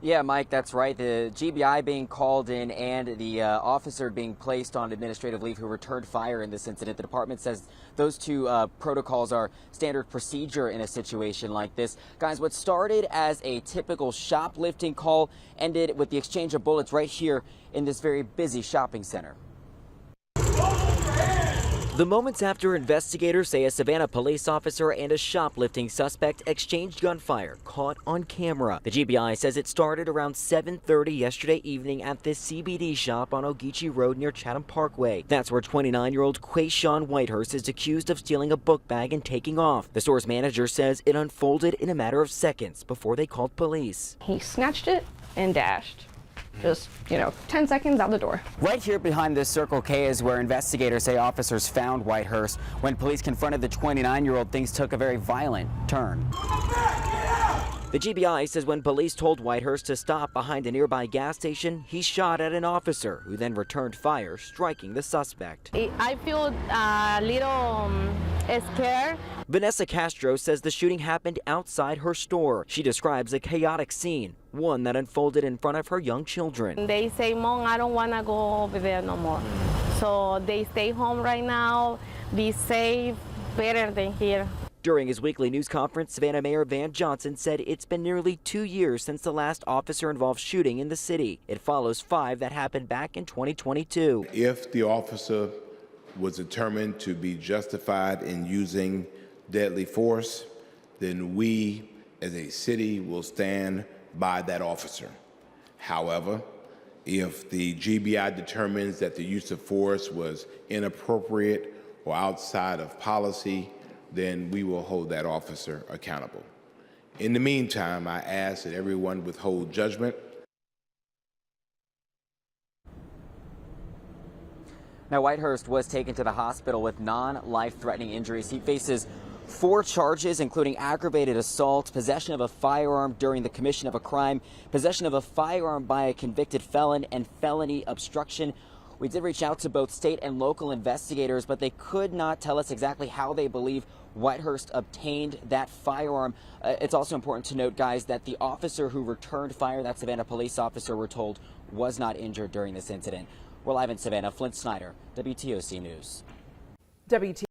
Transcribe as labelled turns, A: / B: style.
A: Yeah, Mike, that's right. The GBI being called in and the officer being placed on administrative leave who returned fire in this incident. The department says those two protocols are standard procedure in a situation like this. Guys, what started as a typical shoplifting call ended with the exchange of bullets right here in this very busy shopping center. The moments after investigators say a Savannah police officer and a shoplifting suspect exchanged gunfire caught on camera. The GBI says it started around 7:30 yesterday evening at this CBD shop on Ogeechee Road near Chatham Parkway. That's where 29-year-old Quayshawn Whitehurst is accused of stealing a book bag and taking off. The store's manager says it unfolded in a matter of seconds before they called police.
B: He snatched it and dashed. Just, 10 seconds out the door.
A: Right here behind this Circle K is where investigators say officers found Whitehurst. When police confronted the 29-year-old, things took a very violent turn. The GBI says when police told Whitehurst to stop behind a nearby gas station, he shot at an officer who then returned fire, striking the suspect.
B: I feel a little scared.
A: Vanessa Castro says the shooting happened outside her store. She describes a chaotic scene, one that unfolded in front of her young children.
B: They say, Mom, I don't want to go over there no more. So they stay home right now, be safe, better than here.
A: During his weekly news conference, Savannah Mayor Van Johnson said it's been nearly 2 years since the last officer-involved shooting in the city. It follows 5 that happened back in 2022.
C: If the officer was determined to be justified in using deadly force, then we as a city will stand by that officer. However, if the GBI determines that the use of force was inappropriate or outside of policy, then we will hold that officer accountable. In the meantime, I ask that everyone withhold judgment.
A: Now, Whitehurst was taken to the hospital with non-life-threatening injuries. He faces 4 charges, including aggravated assault, possession of a firearm during the commission of a crime, possession of a firearm by a convicted felon, and felony obstruction. We did reach out to both state and local investigators, but they could not tell us exactly how they believe Whitehurst obtained that firearm. It's also important to note, guys, that the officer who returned fire, that Savannah police officer, we're told, was not injured during this incident. We're live in Savannah. Flint Snyder, WTOC News.